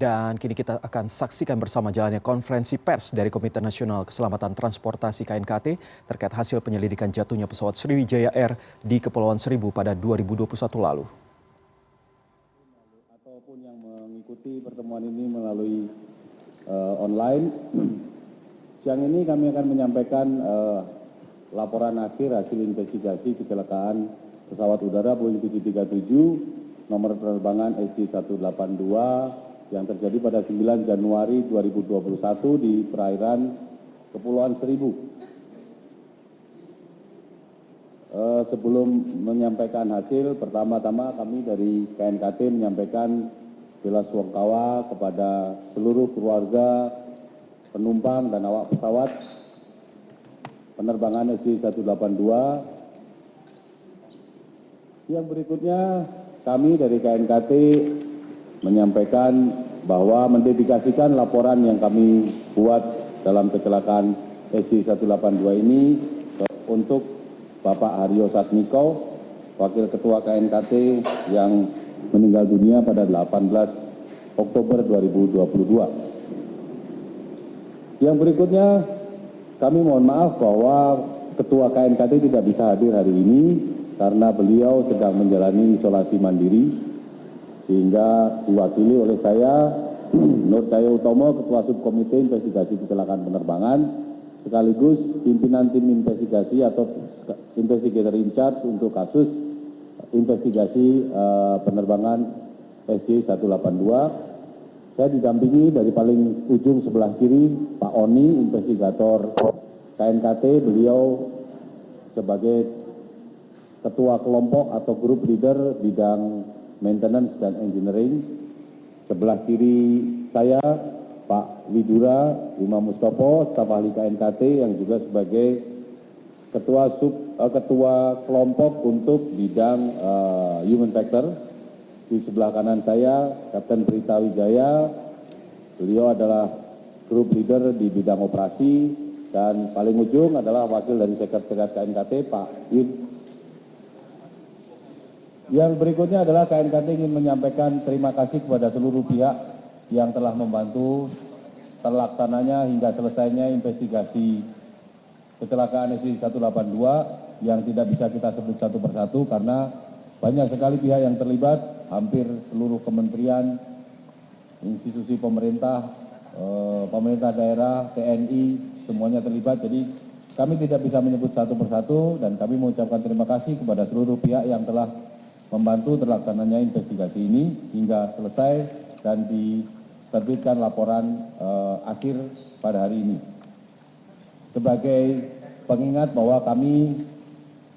Dan kini kita akan saksikan bersama jalannya konferensi pers dari Komite Nasional Keselamatan Transportasi KNKT terkait hasil penyelidikan jatuhnya pesawat Sriwijaya Air di Kepulauan Seribu pada 2021 lalu. Ataupun yang mengikuti pertemuan ini melalui online, siang ini kami akan menyampaikan laporan akhir hasil investigasi kecelakaan pesawat udara Boeing 737 nomor penerbangan SJ182 yang terjadi pada 9 Januari 2021 di perairan Kepulauan Seribu. Sebelum menyampaikan hasil, pertama-tama kami dari KNKT menyampaikan bela sungkawa kepada seluruh keluarga, penumpang dan awak pesawat penerbangan SJ182. Yang berikutnya, kami dari KNKT menyampaikan bahwa mendedikasikan laporan yang kami buat dalam kecelakaan SJ182 ini untuk Bapak Haryo Satmiko, Wakil Ketua KNKT yang meninggal dunia pada 18 Oktober 2022. Yang berikutnya, kami mohon maaf bahwa Ketua KNKT tidak bisa hadir hari ini karena beliau sedang menjalani isolasi mandiri, sehingga diwakili oleh saya, Nur Cahyo Utomo, Ketua Subkomite Investigasi Kecelakaan Penerbangan, sekaligus pimpinan tim investigasi atau investigator in charge untuk kasus investigasi penerbangan SJ182. Saya didampingi dari paling ujung sebelah kiri Pak Oni, investigator KNKT, beliau sebagai ketua kelompok atau group leader bidang maintenance dan engineering. Sebelah kiri saya Pak Widura Imam Mustopo, staf ahli KNKT yang juga sebagai ketua kelompok untuk bidang human factor. Di sebelah kanan saya Kapten Prita Wijaya, beliau adalah group leader di bidang operasi, dan paling ujung adalah wakil dari sekretariat KNKT Pak Yud. Yang berikutnya adalah KNKT ingin menyampaikan terima kasih kepada seluruh pihak yang telah membantu terlaksananya hingga selesainya investigasi kecelakaan SJ182 yang tidak bisa kita sebut satu persatu karena banyak sekali pihak yang terlibat, hampir seluruh kementerian, institusi pemerintah, pemerintah daerah, TNI, semuanya terlibat. Jadi kami tidak bisa menyebut satu persatu dan kami mengucapkan terima kasih kepada seluruh pihak yang telah membantu terlaksananya investigasi ini hingga selesai dan diterbitkan laporan akhir pada hari ini. Sebagai pengingat bahwa kami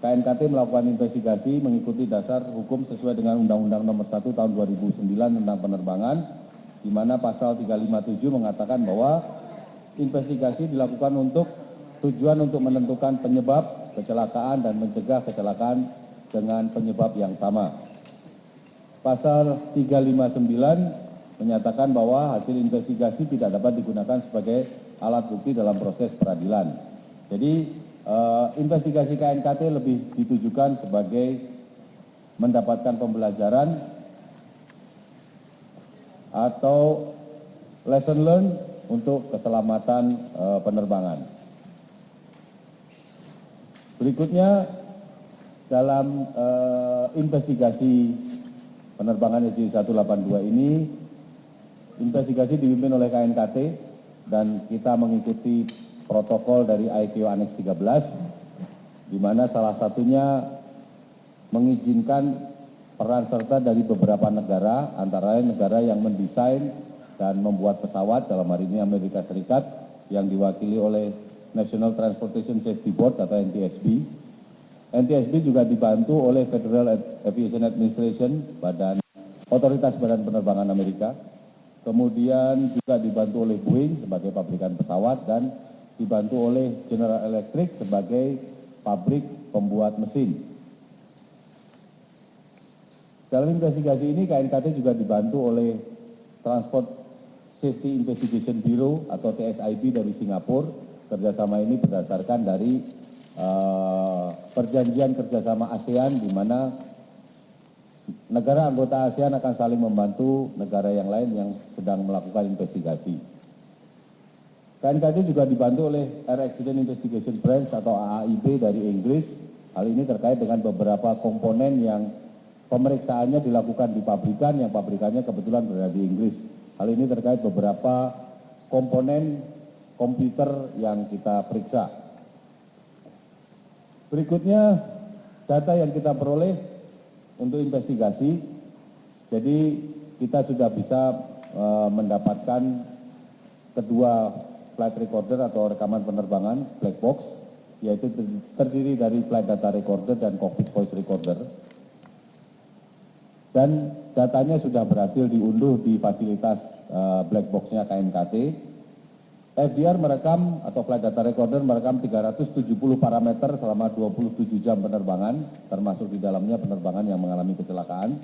KNKT melakukan investigasi mengikuti dasar hukum sesuai dengan Undang-Undang Nomor 1 Tahun 2009 tentang penerbangan, di mana pasal 357 mengatakan bahwa investigasi dilakukan untuk tujuan untuk menentukan penyebab kecelakaan dan mencegah kecelakaan dengan penyebab yang sama. Pasal 359 menyatakan bahwa hasil investigasi tidak dapat digunakan sebagai alat bukti dalam proses peradilan. Jadi investigasi KNKT lebih ditujukan sebagai mendapatkan pembelajaran atau lesson learned untuk keselamatan penerbangan. Berikutnya, dalam investigasi penerbangan SJ182 ini, investigasi dipimpin oleh KNKT dan kita mengikuti protokol dari ICAO Annex 13, di mana salah satunya mengizinkan peran serta dari beberapa negara, antara lain negara yang mendesain dan membuat pesawat, dalam hari ini Amerika Serikat, yang diwakili oleh National Transportation Safety Board atau NTSB. NTSB juga dibantu oleh Federal Aviation Administration, otoritas badan penerbangan Amerika. Kemudian juga dibantu oleh Boeing sebagai pabrikan pesawat dan dibantu oleh General Electric sebagai pabrik pembuat mesin. Dalam investigasi ini KNKT juga dibantu oleh Transport Safety Investigation Bureau atau TSIB dari Singapura. Kerjasama ini berdasarkan dari perjanjian kerjasama ASEAN, di mana negara anggota ASEAN akan saling membantu negara yang lain yang sedang melakukan investigasi. KNKT juga dibantu oleh Air Accident Investigation Branch atau AAIB dari Inggris. Hal ini terkait dengan beberapa komponen yang pemeriksaannya dilakukan di pabrikan, yang pabrikannya kebetulan berada di Inggris. Hal ini terkait beberapa komponen komputer yang kita periksa. Berikutnya data yang kita peroleh untuk investigasi. Jadi kita sudah bisa mendapatkan kedua flight recorder atau rekaman penerbangan black box, yaitu terdiri dari flight data recorder dan cockpit voice recorder. Dan datanya sudah berhasil diunduh di fasilitas black box-nya KNKT. FDR merekam atau flight data recorder merekam 370 parameter selama 27 jam penerbangan, termasuk di dalamnya penerbangan yang mengalami kecelakaan.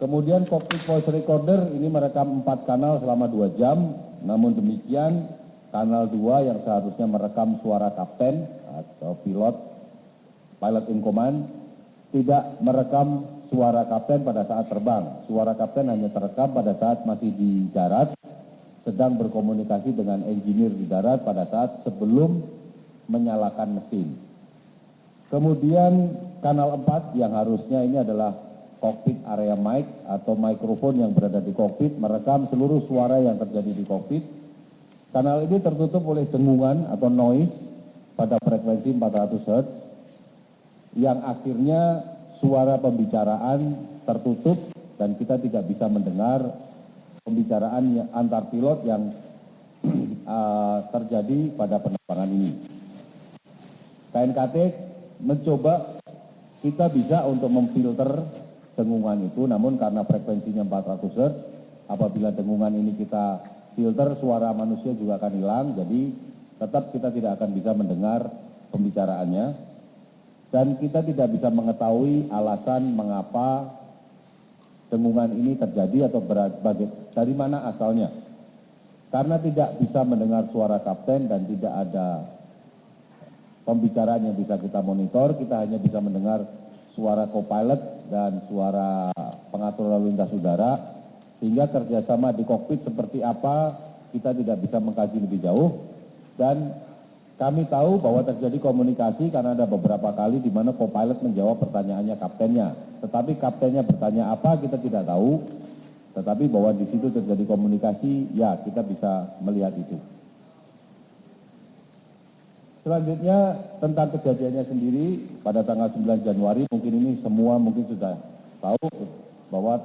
Kemudian cockpit voice recorder ini merekam 4 kanal selama 2 jam, namun demikian kanal 2 yang seharusnya merekam suara kapten atau pilot in command tidak merekam suara kapten pada saat terbang. Suara kapten hanya terekam pada saat masih di darat, sedang berkomunikasi dengan engineer di darat pada saat sebelum menyalakan mesin. Kemudian kanal 4 yang harusnya ini adalah cockpit area mic atau mikrofon yang berada di kokpit, merekam seluruh suara yang terjadi di kokpit. Kanal ini tertutup oleh dengungan atau noise pada frekuensi 400 Hz yang akhirnya suara pembicaraan tertutup dan kita tidak bisa mendengar pembicaraan antar pilot yang terjadi pada penerbangan ini. KNKT mencoba kita bisa untuk memfilter dengungan itu, namun karena frekuensinya 400 Hz, apabila dengungan ini kita filter, suara manusia juga akan hilang, jadi tetap kita tidak akan bisa mendengar pembicaraannya, dan kita tidak bisa mengetahui alasan mengapa dengungan ini terjadi atau dari mana asalnya. Karena tidak bisa mendengar suara kapten dan tidak ada pembicaraan yang bisa kita monitor, kita hanya bisa mendengar suara co-pilot dan suara pengatur lalu lintas udara, sehingga kerjasama di kokpit seperti apa kita tidak bisa mengkaji lebih jauh. Dan kami tahu bahwa terjadi komunikasi karena ada beberapa kali di mana co-pilot menjawab pertanyaannya kaptennya, tetapi kaptennya bertanya apa kita tidak tahu, tetapi bahwa di situ terjadi komunikasi, ya kita bisa melihat itu. Selanjutnya tentang kejadiannya sendiri pada tanggal 9 Januari, mungkin ini semua mungkin sudah tahu bahwa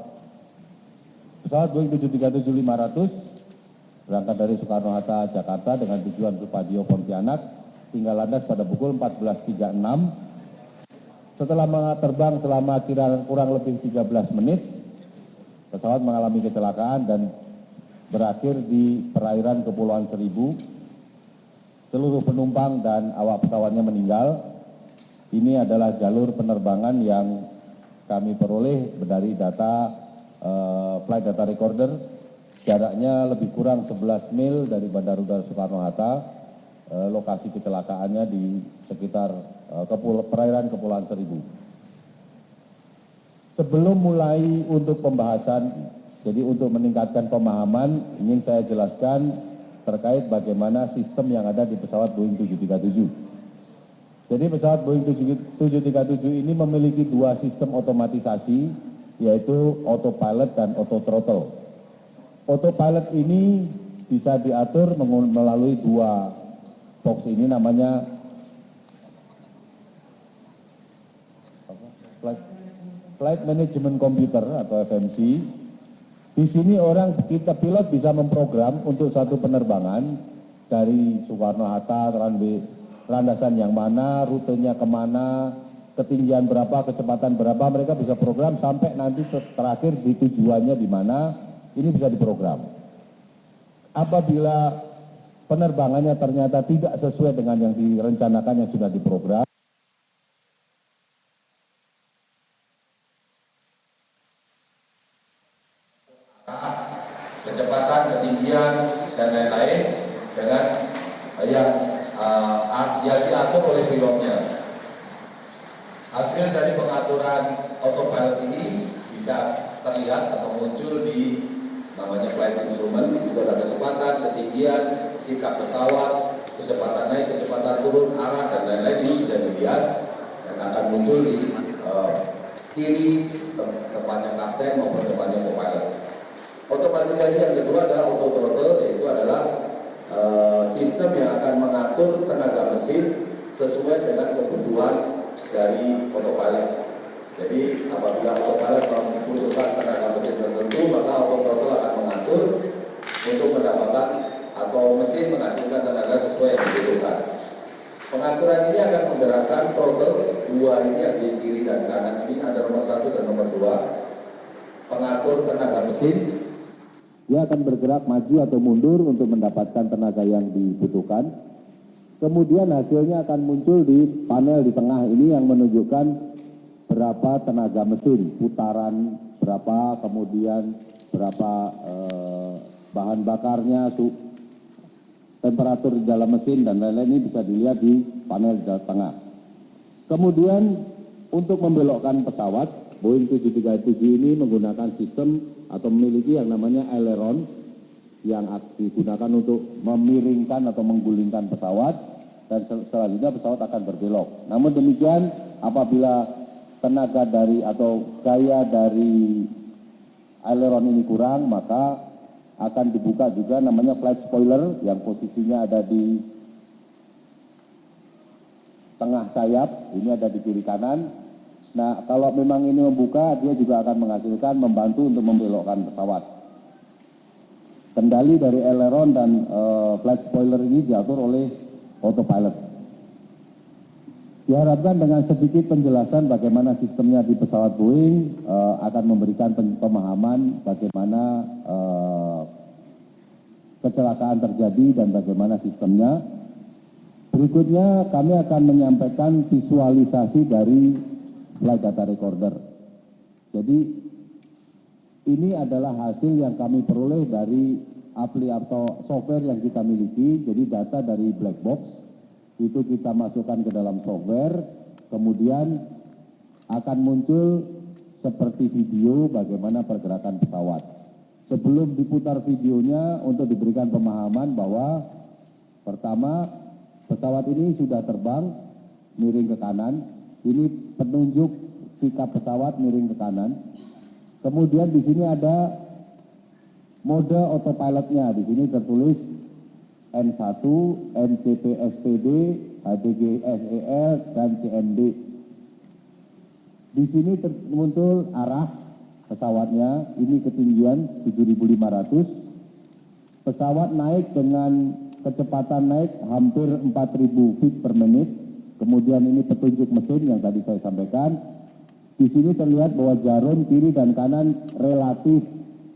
pesawat Boeing 737-500 berangkat dari Soekarno-Hatta, Jakarta dengan tujuan Supadio, Pontianak, tinggal landas pada pukul 14.36. Setelah terbang selama kurang lebih 13 menit, pesawat mengalami kecelakaan dan berakhir di perairan Kepulauan Seribu. Seluruh penumpang dan awak pesawatnya meninggal. Ini adalah jalur penerbangan yang kami peroleh dari data flight data recorder. Jaraknya lebih kurang 11 mil dari Bandara Udara Soekarno-Hatta. Lokasi kecelakaannya di sekitar perairan Kepulauan Seribu. Sebelum mulai untuk pembahasan, jadi untuk meningkatkan pemahaman, ingin saya jelaskan terkait bagaimana sistem yang ada di pesawat Boeing 737. Jadi pesawat Boeing 737 ini memiliki dua sistem otomatisasi, yaitu autopilot dan autothrottle. Autopilot ini bisa diatur melalui dua box ini, namanya Flight Management Computer atau FMC. Di sini kita pilot bisa memprogram untuk satu penerbangan dari Soekarno-Hatta, landasan yang mana, rutenya kemana, ketinggian berapa, kecepatan berapa, mereka bisa program sampai nanti terakhir di tujuannya di mana, ini bisa diprogram. Apabila penerbangannya ternyata tidak sesuai dengan yang direncanakan yang sudah diprogram, kecepatan, ketinggian, dan lain-lain dengan yang diatur oleh pilotnya. Hasil dari pengaturan autopilot ini bisa terlihat atau muncul di namanya flight instrument. Di situ ada kecepatan, ketinggian, sikap pesawat, kecepatan naik, kecepatan turun, arah dan lain-lain. Ini bisa dilihat dan akan muncul di kiri depannya kapten maupun depannya co-pilot. Otomatisasi yang kedua adalah auto throttle, yaitu adalah sistem yang akan mengatur tenaga mesin sesuai dengan kebutuhan dari autopilot. Jadi apabila autopilot membutuhkan tenaga mesin tertentu, maka auto throttle akan mengatur untuk mendapatkan atau mesin menghasilkan tenaga sesuai yang dibutuhkan. Pengaturan ini akan menggerakkan throttle dua ini yang di kiri dan kanan ini, ada nomor 1 dan nomor 2. Pengatur tenaga mesin, dia akan bergerak maju atau mundur untuk mendapatkan tenaga yang dibutuhkan. Kemudian hasilnya akan muncul di panel di tengah ini yang menunjukkan berapa tenaga mesin, putaran berapa, kemudian berapa bahan bakarnya, temperatur di dalam mesin dan lain-lain. Ini bisa dilihat di panel di tengah. Kemudian untuk membelokkan pesawat, Boeing 737 ini menggunakan sistem atau memiliki yang namanya aileron yang digunakan untuk memiringkan atau menggulingkan pesawat, dan selanjutnya pesawat akan berbelok. Namun demikian, apabila tenaga dari atau gaya dari aileron ini kurang, maka akan dibuka juga namanya flight spoiler yang posisinya ada di tengah sayap, ini ada di kiri kanan. Nah, kalau memang ini membuka, dia juga akan menghasilkan, membantu untuk membelokkan pesawat. Kendali dari aileron dan flight spoiler ini diatur oleh autopilot. Diharapkan dengan sedikit penjelasan bagaimana sistemnya di pesawat Boeing akan memberikan pemahaman bagaimana kecelakaan terjadi dan bagaimana sistemnya. Berikutnya kami akan menyampaikan visualisasi dari flight data recorder. Jadi ini adalah hasil yang kami peroleh dari aplikasi atau software yang kita miliki. Jadi data dari black box itu kita masukkan ke dalam software, kemudian akan muncul seperti video bagaimana pergerakan pesawat. Sebelum diputar videonya untuk diberikan pemahaman bahwa pertama pesawat ini sudah terbang miring ke kanan, ini penunjuk sikap pesawat miring ke kanan. Kemudian di sini ada mode autopilotnya, di sini tertulis N1, NCP-SPD, HDG-SEL, dan CMD. Di sini muncul arah pesawatnya, ini ketinggian 7.500. Pesawat naik dengan kecepatan naik hampir 4.000 feet per menit. Kemudian ini petunjuk mesin yang tadi saya sampaikan. Di sini terlihat bahwa jarum kiri dan kanan relatif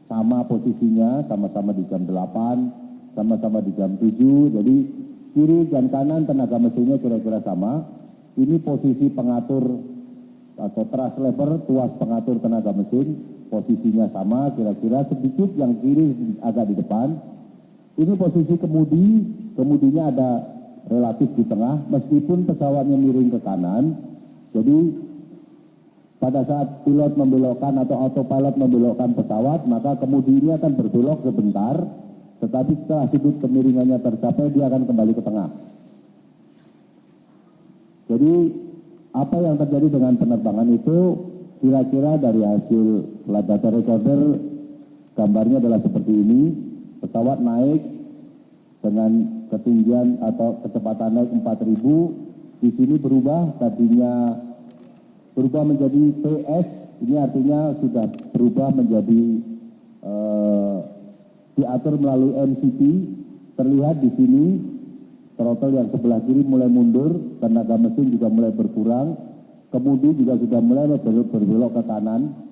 sama posisinya, sama-sama di jam 8. Sama-sama di jam 7, jadi kiri dan kanan tenaga mesinnya kira-kira sama. Ini posisi pengatur atau thrust lever, tuas pengatur tenaga mesin, posisinya sama, kira-kira sedikit yang kiri agak di depan. Ini posisi kemudi, kemudinya ada relatif di tengah, meskipun pesawatnya miring ke kanan. Jadi pada saat pilot membelokkan atau autopilot membelokkan pesawat, maka kemudi ini akan berbelok sebentar, tetapi setelah sudut kemiringannya tercapai, dia akan kembali ke tengah. Jadi apa yang terjadi dengan penerbangan itu kira-kira dari hasil flight data recorder, gambarnya adalah seperti ini. Pesawat naik dengan ketinggian atau kecepatan naik 4.000. Di sini berubah, tadinya berubah menjadi PS, ini artinya sudah berubah menjadi diatur melalui MCP. Terlihat di sini throttle yang sebelah kiri mulai mundur, tenaga mesin juga mulai berkurang, kemudi juga sudah mulai berbelok ke kanan.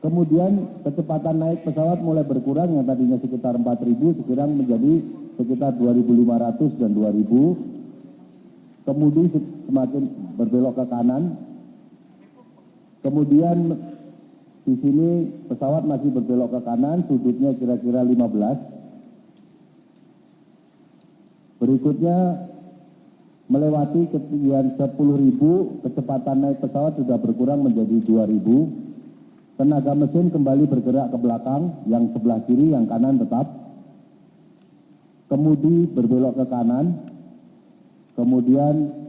Kemudian kecepatan naik pesawat mulai berkurang, yang tadinya sekitar 4.000 sekarang menjadi sekitar 2.500 dan 2.000. Kemudi semakin berbelok ke kanan. Kemudian di sini pesawat masih berbelok ke kanan, sudutnya kira-kira 15. Berikutnya melewati ketinggian 10.000, kecepatan naik pesawat sudah berkurang menjadi 2.000. Tenaga mesin kembali bergerak ke belakang, yang sebelah kiri, yang kanan tetap. Kemudi berbelok ke kanan. Kemudian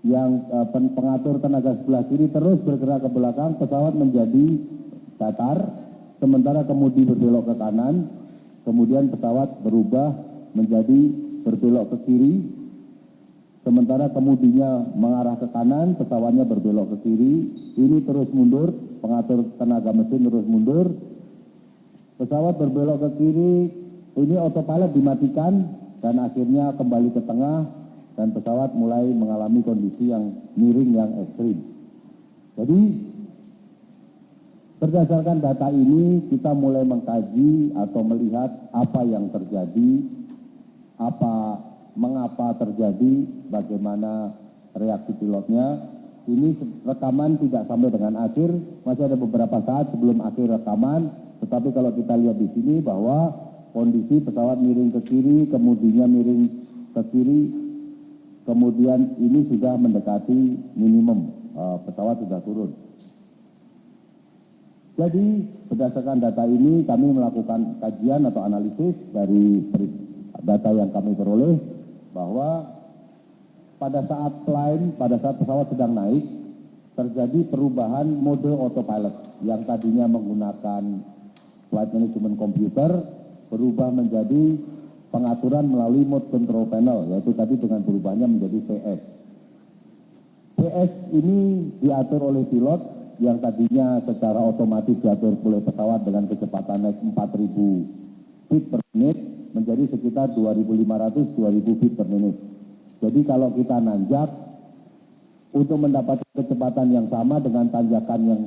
yang pengatur tenaga sebelah kiri terus bergerak ke belakang, pesawat menjadi datar, sementara kemudi berbelok ke kanan, kemudian pesawat berubah menjadi berbelok ke kiri, sementara kemudinya mengarah ke kanan, pesawatnya berbelok ke kiri, ini terus mundur, pengatur tenaga mesin terus mundur, pesawat berbelok ke kiri, ini autopilot dimatikan, dan akhirnya kembali ke tengah, dan pesawat mulai mengalami kondisi yang miring yang ekstrim. Jadi berdasarkan data ini kita mulai mengkaji atau melihat apa yang terjadi, mengapa terjadi, bagaimana reaksi pilotnya. Ini rekaman tidak sampai dengan akhir, masih ada beberapa saat sebelum akhir rekaman. Tetapi kalau kita lihat di sini bahwa kondisi pesawat miring ke kiri, kemudinya miring ke kiri, kemudian ini sudah mendekati minimum, pesawat sudah turun. Jadi berdasarkan data ini kami melakukan kajian atau analisis dari data yang kami peroleh bahwa pada saat pesawat sedang naik terjadi perubahan mode autopilot yang tadinya menggunakan flight management computer berubah menjadi pengaturan melalui mode control panel, yaitu tadi dengan berubahnya menjadi VS. VS ini diatur oleh pilot yang tadinya secara otomatis diatur oleh pesawat dengan kecepatan naik 4.000 feet per menit menjadi sekitar 2.500-2.000 feet per menit. Jadi kalau kita nanjak untuk mendapatkan kecepatan yang sama dengan tanjakan yang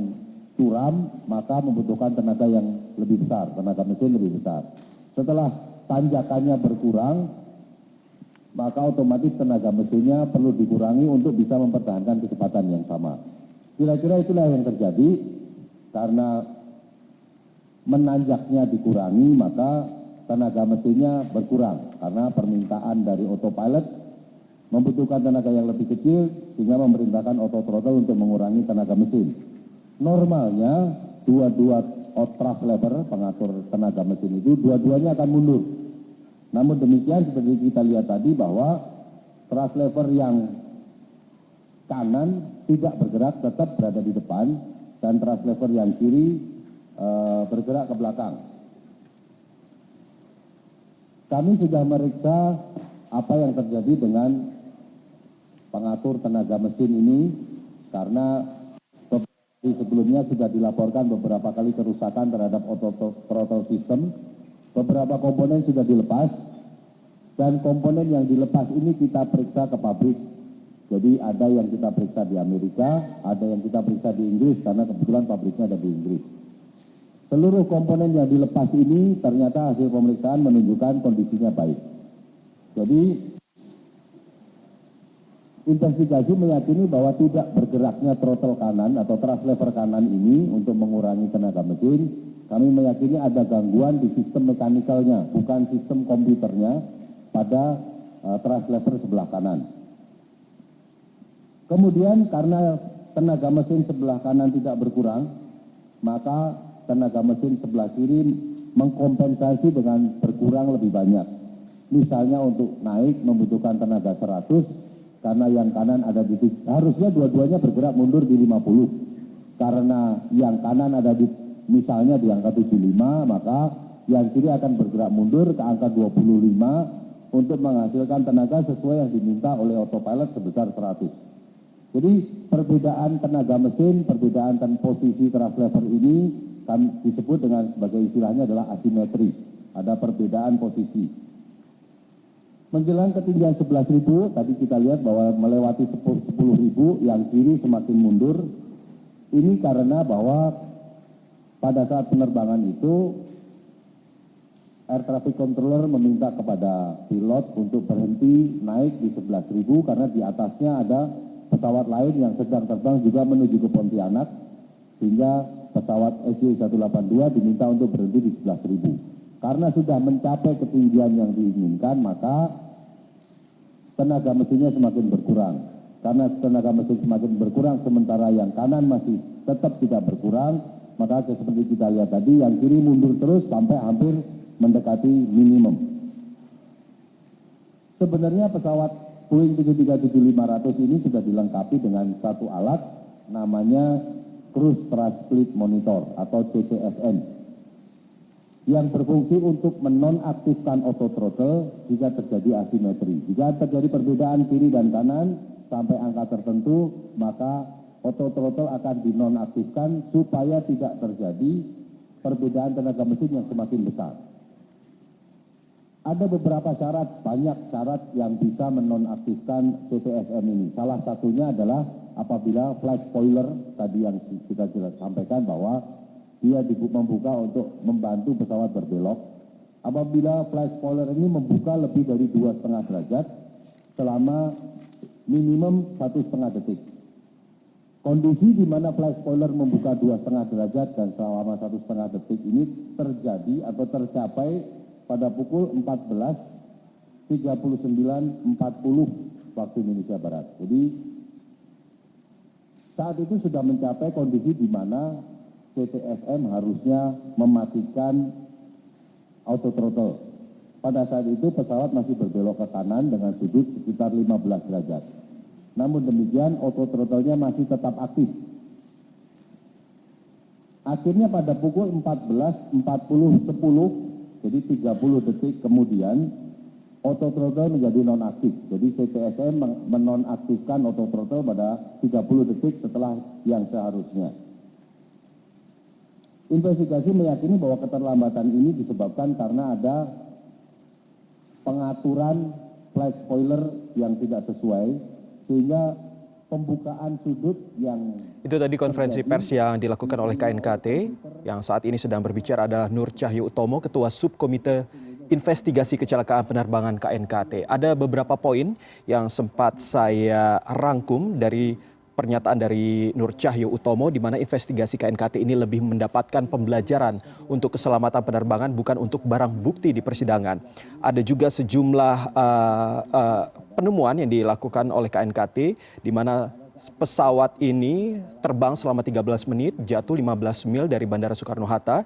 curam, maka membutuhkan tenaga yang lebih besar, tenaga mesin lebih besar. Setelah tanjakannya berkurang, maka otomatis tenaga mesinnya perlu dikurangi untuk bisa mempertahankan kecepatan yang sama. Kira-kira itulah yang terjadi, karena menanjaknya dikurangi, maka tenaga mesinnya berkurang, karena permintaan dari autopilot membutuhkan tenaga yang lebih kecil, sehingga memerintahkan auto throttle untuk mengurangi tenaga mesin. Normalnya, dua-dua thrust lever, pengatur tenaga mesin itu, dua-duanya akan mundur. Namun demikian seperti kita lihat tadi bahwa thrust lever yang kanan tidak bergerak, tetap berada di depan, dan thrust lever yang kiri bergerak ke belakang. Kami sudah meriksa apa yang terjadi dengan pengatur tenaga mesin ini, karena sebelumnya sudah dilaporkan beberapa kali kerusakan terhadap auto throttle system. Beberapa komponen sudah dilepas, dan komponen yang dilepas ini kita periksa ke pabrik. Jadi ada yang kita periksa di Amerika, ada yang kita periksa di Inggris, karena kebetulan pabriknya ada di Inggris. Seluruh komponen yang dilepas ini ternyata hasil pemeriksaan menunjukkan kondisinya baik. Jadi investigasi meyakini bahwa tidak bergeraknya throttle kanan atau thrust lever kanan ini untuk mengurangi tenaga mesin. Kami meyakini ada gangguan di sistem mekanikalnya, bukan sistem komputernya pada thrust lever sebelah kanan. Kemudian karena tenaga mesin sebelah kanan tidak berkurang, maka tenaga mesin sebelah kiri mengkompensasi dengan berkurang lebih banyak. Misalnya untuk naik membutuhkan tenaga 100, karena yang kanan ada di harusnya dua-duanya bergerak mundur di 50. Karena yang kanan ada di misalnya di angka 75, maka yang kiri akan bergerak mundur ke angka 25 untuk menghasilkan tenaga sesuai yang diminta oleh autopilot sebesar 100. Jadi perbedaan tenaga mesin, perbedaan posisi thrust lever ini kan disebut dengan sebagai istilahnya adalah asimetri. Ada perbedaan posisi. Menjelang ketinggian 11.000, tadi kita lihat bahwa melewati 10.000, yang kiri semakin mundur. Ini karena bahwa pada saat penerbangan itu, air traffic controller meminta kepada pilot untuk berhenti naik di 11.000 karena di atasnya ada pesawat lain yang sedang terbang juga menuju ke Pontianak, sehingga pesawat SJ182 diminta untuk berhenti di 11.000. Karena sudah mencapai ketinggian yang diinginkan, maka tenaga mesinnya semakin berkurang. Karena tenaga mesin semakin berkurang, sementara yang kanan masih tetap tidak berkurang, maka seperti kita lihat tadi, yang kiri mundur terus sampai hampir mendekati minimum. Sebenarnya pesawat Boeing 737-500 ini sudah dilengkapi dengan satu alat namanya Cruise Thrust Split Monitor atau CTSM yang berfungsi untuk menonaktifkan auto throttle jika terjadi asimetri. Jika terjadi perbedaan kiri dan kanan sampai angka tertentu, maka auto throttle akan dinonaktifkan supaya tidak terjadi perbedaan tenaga mesin yang semakin besar. Ada beberapa syarat, banyak syarat yang bisa menonaktifkan CTSM ini. Salah satunya adalah apabila flight spoiler tadi yang kita sampaikan bahwa dia membuka untuk membantu pesawat berbelok. Apabila flight spoiler ini membuka lebih dari 2,5 derajat selama minimum 1,5 detik. Kondisi di mana flight spoiler membuka 2,5 derajat dan selama 1,5 detik ini terjadi atau tercapai pada pukul 14.39.40 waktu Indonesia Barat. Jadi saat itu sudah mencapai kondisi di mana CTSM harusnya mematikan auto throttle. Pada saat itu pesawat masih berbelok ke kanan dengan sudut sekitar 15 derajat. Namun demikian auto throttle-nya masih tetap aktif. Akhirnya pada pukul 14.40.10, jadi 30 detik kemudian, auto throttle menjadi nonaktif. Jadi CTSM menonaktifkan auto throttle pada 30 detik setelah yang seharusnya. Investigasi meyakini bahwa keterlambatan ini disebabkan karena ada pengaturan flight spoiler yang tidak sesuai, sehingga pembukaan sudut yang... Itu tadi konferensi pers yang dilakukan oleh KNKT, yang saat ini sedang berbicara adalah Nur Cahyo Utomo, Ketua Subkomite Investigasi Kecelakaan Penerbangan KNKT. Ada beberapa poin yang sempat saya rangkum dari pernyataan dari Nur Cahyo Utomo, di mana investigasi KNKT ini lebih mendapatkan pembelajaran untuk keselamatan penerbangan, bukan untuk barang bukti di persidangan. Ada juga sejumlah penemuan yang dilakukan oleh KNKT, di mana pesawat ini terbang selama 13 menit, jatuh 15 mil dari Bandara Soekarno-Hatta,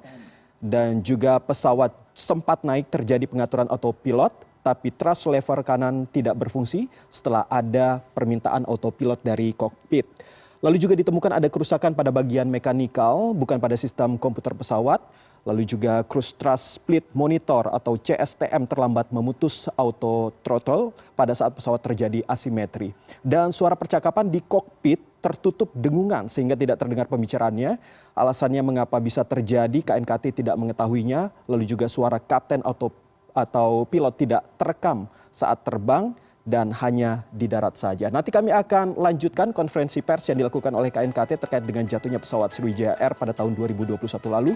dan juga pesawat sempat naik terjadi pengaturan autopilot, tapi thrust lever kanan tidak berfungsi setelah ada permintaan autopilot dari kokpit. Lalu juga ditemukan ada kerusakan pada bagian mekanikal, bukan pada sistem komputer pesawat. Lalu juga Cruise Thrust Split Monitor atau CSTM terlambat memutus auto throttle pada saat pesawat terjadi asimetri. Dan suara percakapan di kokpit tertutup dengungan sehingga tidak terdengar pembicaraannya. Alasannya mengapa bisa terjadi, KNKT tidak mengetahuinya. Lalu juga suara kapten atau pilot tidak terekam saat terbang dan hanya di darat saja. Nanti kami akan lanjutkan konferensi pers yang dilakukan oleh KNKT terkait dengan jatuhnya pesawat Sriwijaya Air pada tahun 2021 lalu.